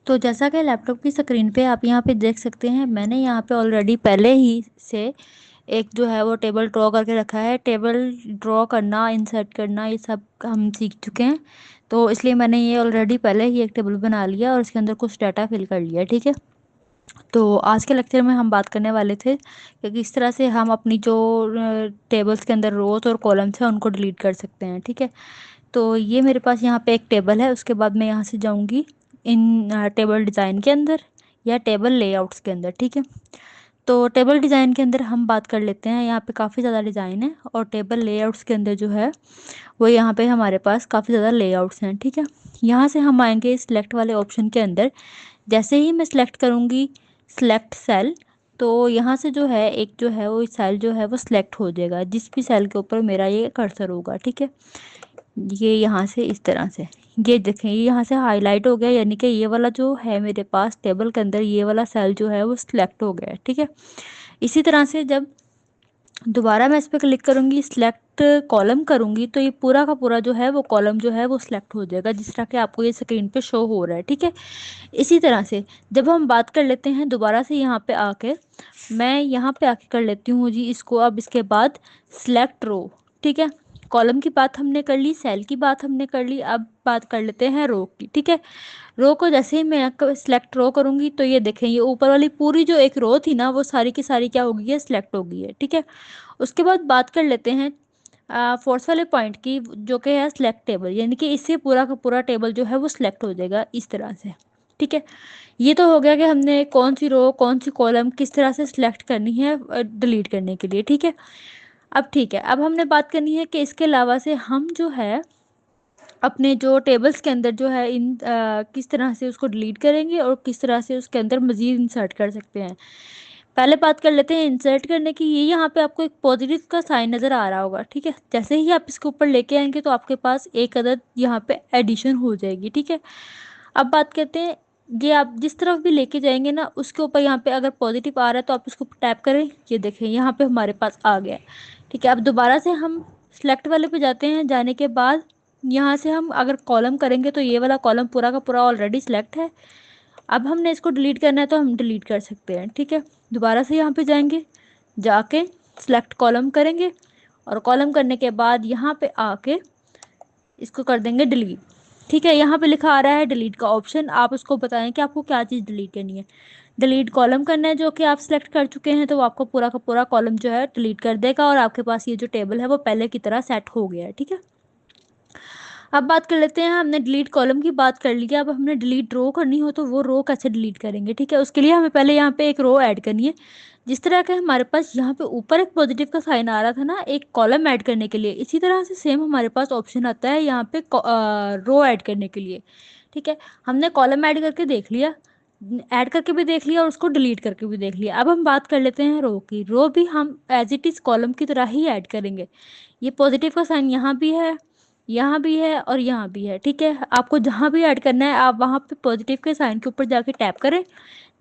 तो जैसा कि लैपटॉप की स्क्रीन पे आप यहाँ पे देख सकते हैं, मैंने यहाँ पे ऑलरेडी पहले ही से एक जो है वो टेबल ड्रॉ करके रखा है। टेबल ड्रॉ करना, इंसर्ट करना, ये सब हम सीख चुके हैं। तो इसलिए मैंने ये ऑलरेडी पहले ही एक टेबल बना लिया और इसके अंदर कुछ डाटा फिल कर लिया। ठीक है। तो आज के लेक्चर में हम बात करने वाले थे कि किस तरह से हम अपनी जो टेबल्स के अंदर रोज और कॉलम्स हैं उनको डिलीट कर सकते हैं। ठीक है। तो ये मेरे पास यहाँ पे एक टेबल है। उसके बाद मैं यहाँ से जाऊँगी इन टेबल डिज़ाइन के अंदर या टेबल लेआउट्स के अंदर। ठीक है। तो टेबल डिज़ाइन के अंदर हम बात कर लेते हैं। यहाँ पे काफ़ी ज़्यादा डिज़ाइन है और टेबल लेआउट्स के अंदर जो है वो यहाँ पे हमारे पास काफ़ी ज़्यादा लेआउट्स हैं। ठीक है। यहाँ से हम आएंगे सिलेक्ट वाले ऑप्शन के अंदर। जैसे ही मैं सिलेक्ट करूँगी सिलेक्ट सेल, तो यहाँ से जो है एक जो है वो सेल जो है वो सिलेक्ट हो जाएगा, जिस भी सेल के ऊपर मेरा ये कर्सर होगा। ठीक है। ये यहाँ से इस तरह से ये देखें, ये यहाँ से हाईलाइट हो गया, यानी कि ये वाला जो है मेरे पास टेबल के अंदर ये वाला सेल जो है वो सिलेक्ट हो गया है। ठीक है। इसी तरह से जब दोबारा मैं इस पर क्लिक करूंगी, सिलेक्ट कॉलम करूंगी, तो ये पूरा का पूरा जो है वो कॉलम जो है वो सिलेक्ट हो जाएगा, जिस तरह के आपको ये स्क्रीन पे शो हो रहा है। ठीक है। इसी तरह से जब हम बात कर लेते हैं दोबारा से यहाँ पे आके, मैं यहाँ पे आके कर लेती हूँ जी इसको। अब इसके बाद सिलेक्ट रो। ठीक है। कॉलम की बात हमने कर ली, सेल की बात हमने कर ली, अब बात कर लेते हैं रो की। ठीक है। रो को जैसे ही मैं सिलेक्ट रो करूंगी तो ये देखें, ये ऊपर वाली पूरी जो एक रो थी ना वो सारी की सारी क्या हो गई है, सिलेक्ट हो गई है। ठीक है। उसके बाद बात कर लेते हैं फोर्थ वाले पॉइंट की, जो कि है सिलेक्ट टेबल, यानी कि इससे पूरा का पूरा टेबल जो है वो सिलेक्ट हो जाएगा इस तरह से। ठीक है। ये तो हो गया कि हमने कौन सी रो कौन सी कॉलम किस तरह से सिलेक्ट करनी है डिलीट करने के लिए। ठीक है। अब ठीक है, अब हमने बात करनी है कि इसके अलावा से हम जो है अपने जो टेबल्स के अंदर जो है किस तरह से उसको डिलीट करेंगे और किस तरह से उसके अंदर मज़ीद इंसर्ट कर सकते हैं। पहले बात कर लेते हैं इंसर्ट करने की। ये यहाँ पे आपको एक पॉजिटिव का साइन नज़र आ रहा होगा। ठीक है। जैसे ही आप इसके ऊपर लेके आएंगे तो आपके पास एक अदद यहाँ पे एडिशन हो जाएगी। ठीक है। अब बात करते हैं, ये आप जिस तरफ भी लेके जाएंगे ना उसके ऊपर यहाँ पे अगर पॉजिटिव आ रहा है तो आप इसको टैप करें, ये देखें यहाँ पे हमारे पास आ गया है। ठीक है। अब दोबारा से हम सिलेक्ट वाले पे जाते हैं। जाने के बाद यहाँ से हम अगर कॉलम करेंगे तो ये वाला कॉलम पूरा का पूरा ऑलरेडी सिलेक्ट है। अब हमने इसको डिलीट करना है तो हम डिलीट कर सकते हैं। ठीक है। दोबारा से यहाँ पे जाएंगे, जाके सिलेक्ट कॉलम करेंगे और कॉलम करने के बाद यहाँ पे आके इसको कर देंगे डिलीट। ठीक है। यहाँ पे लिखा आ रहा है डिलीट का ऑप्शन, आप उसको बताएं कि आपको क्या चीज़ डिलीट करनी है। डिलीट कॉलम करना है जो कि आप सिलेक्ट कर चुके हैं, तो वो आपको पूरा का पूरा कॉलम जो है डिलीट कर देगा और आपके पास ये जो टेबल है वो पहले की तरह सेट हो गया है। ठीक है। अब बात कर लेते हैं, हमने डिलीट कॉलम की बात कर ली है, अब हमने डिलीट रो करनी हो तो वो रो कैसे डिलीट करेंगे। ठीक है। उसके लिए हमें पहले यहाँ पे एक रो ऐड करनी है। जिस तरह के हमारे पास यहाँ पे ऊपर एक पॉजिटिव का साइन आ रहा था ना एक कॉलम ऐड करने के लिए, इसी तरह से सेम हमारे पास ऑप्शन आता है यहाँ पे रो ऐड करने के लिए। ठीक है। हमने कॉलम ऐड करके देख लिया, ऐड करके भी देख लिया और उसको डिलीट करके भी देख लिया। अब हम बात कर लेते हैं रो की। रो भी हम एज इट इज़ कॉलम की तरह ही ऐड करेंगे। ये पॉजिटिव का साइन यहाँ भी है, यहाँ भी है और यहाँ भी है। ठीक है। आपको जहाँ भी ऐड करना है आप वहाँ पे पॉजिटिव के साइन के ऊपर जाके टैप करें।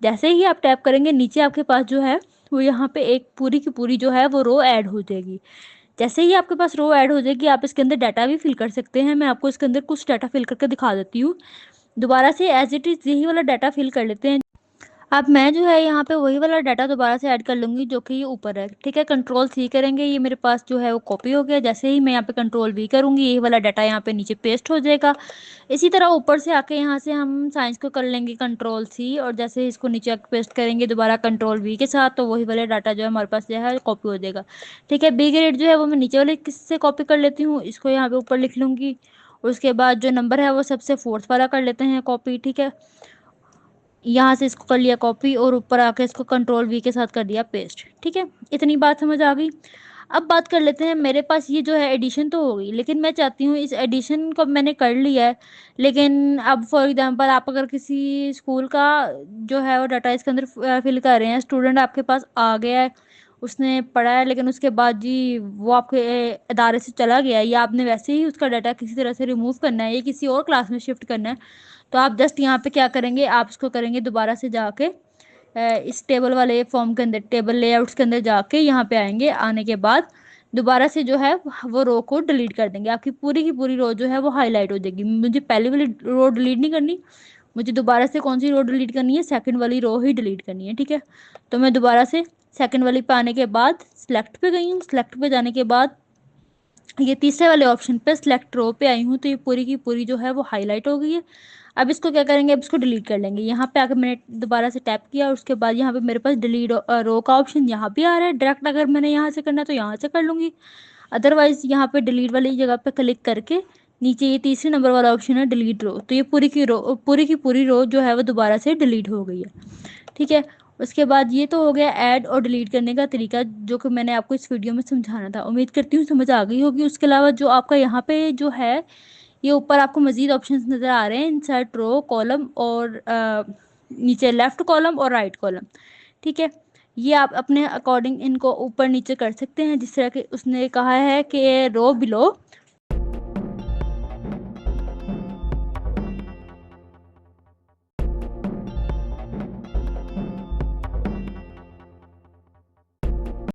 जैसे ही आप टैप करेंगे नीचे आपके पास जो है वो यहाँ पे एक पूरी की पूरी जो है वो रो ऐड हो जाएगी। जैसे ही आपके पास रो ऐड हो जाएगी आप इसके अंदर डाटा भी फिल कर सकते हैं। मैं आपको इसके अंदर कुछ डाटा फिल करके दिखा देती हूँ। दोबारा से एज इट इज़ यही वाला डाटा फिल कर लेते हैं। अब मैं जो है यहाँ पे वही वाला डाटा दोबारा से ऐड कर लूँगी जो कि ये ऊपर है। ठीक है। कंट्रोल सी करेंगे, ये मेरे पास जो है वो कॉपी हो गया। जैसे ही मैं यहाँ पे कंट्रोल वी करूँगी यही वाला डाटा यहाँ पे नीचे पेस्ट हो जाएगा। इसी तरह ऊपर से आके यहाँ से हम साइंस को कर लेंगे कंट्रोल सी, और जैसे ही इसको नीचे आके पेस्ट करेंगे दोबारा कंट्रोल वी के साथ, तो वही वाला डाटा जो है हमारे पास जो है कॉपी हो जाएगा। ठीक है। बी ग्रेड जो है वो मैं नीचे वाले किससे कॉपी कर लेती हूँ, इसको यहाँ पे ऊपर लिख लूँगी। उसके बाद जो नंबर है वो सबसे फोर्थ वाला कर लेते हैं कॉपी। ठीक है। यहाँ से इसको कर लिया कॉपी और ऊपर आके इसको कंट्रोल वी के साथ कर दिया पेस्ट। ठीक है। इतनी बात समझ आ गई। अब बात कर लेते हैं, मेरे पास ये जो है एडिशन तो हो गई, लेकिन मैं चाहती हूँ इस एडिशन को मैंने कर लिया है, लेकिन अब फॉर एग्जांपल आप अगर किसी स्कूल का जो है वो डाटा इसके अंदर फिल कर रहे हैं, स्टूडेंट आपके पास आ गया है, उसने पढ़ा है, लेकिन उसके बाद जी वो आपके इदारे से चला गया है, या आपने वैसे ही उसका डाटा किसी तरह से रिमूव करना है या किसी और क्लास में शिफ्ट करना है, तो आप जस्ट यहाँ पे क्या करेंगे, आप इसको करेंगे दोबारा से जाके इस टेबल वाले फॉर्म के अंदर टेबल लेआउट्स के अंदर जाके यहाँ पे आएंगे। आने के बाद दोबारा से जो है वो रो को डिलीट कर देंगे, आपकी पूरी की पूरी रो जो है वो हाईलाइट हो जाएगी। मुझे पहले वाली रो डिलीट नहीं करनी, मुझे दोबारा से कौन सी रो डिलीट करनी है, सेकंड वाली रो ही डिलीट करनी है, ठीक है। तो मैं दोबारा से सेकंड वाली पे आने के बाद सिलेक्ट पे गई हूँ, सिलेक्ट पे जाने के बाद ये तीसरे वाले ऑप्शन पे सिलेक्ट रो पे आई हूँ, तो ये पूरी की पूरी जो है वो हाईलाइट हो गई है। अब इसको क्या करेंगे, अब इसको डिलीट कर लेंगे। यहाँ पे आकर मैंने दोबारा से टैप किया और उसके बाद यहाँ पे मेरे पास डिलीट रो का ऑप्शन यहाँ पे आ रहा है। डायरेक्ट अगर मैंने यहाँ से करना है तो यहाँ से कर लूँगी, अदरवाइज यहाँ पे डिलीट वाली जगह पे क्लिक करके नीचे ये तीसरे नंबर वाला ऑप्शन है डिलीट रो, तो ये पूरी की पूरी रो जो है वो दोबारा से डिलीट हो गई है, ठीक है। उसके बाद ये तो हो गया ऐड और डिलीट करने का तरीका, जो कि मैंने आपको इस वीडियो में समझाना था। उम्मीद करती हूँ समझ आ गई होगी। उसके अलावा जो आपका यहाँ पे जो है, ये ऊपर आपको मजीद ऑप्शंस नज़र आ रहे हैं, इंसर्ट रो कॉलम और नीचे लेफ्ट कॉलम और राइट कॉलम, ठीक है। ये आप अपने अकॉर्डिंग इनको ऊपर नीचे कर सकते हैं, जिस तरह के उसने कहा है कि रो बिलो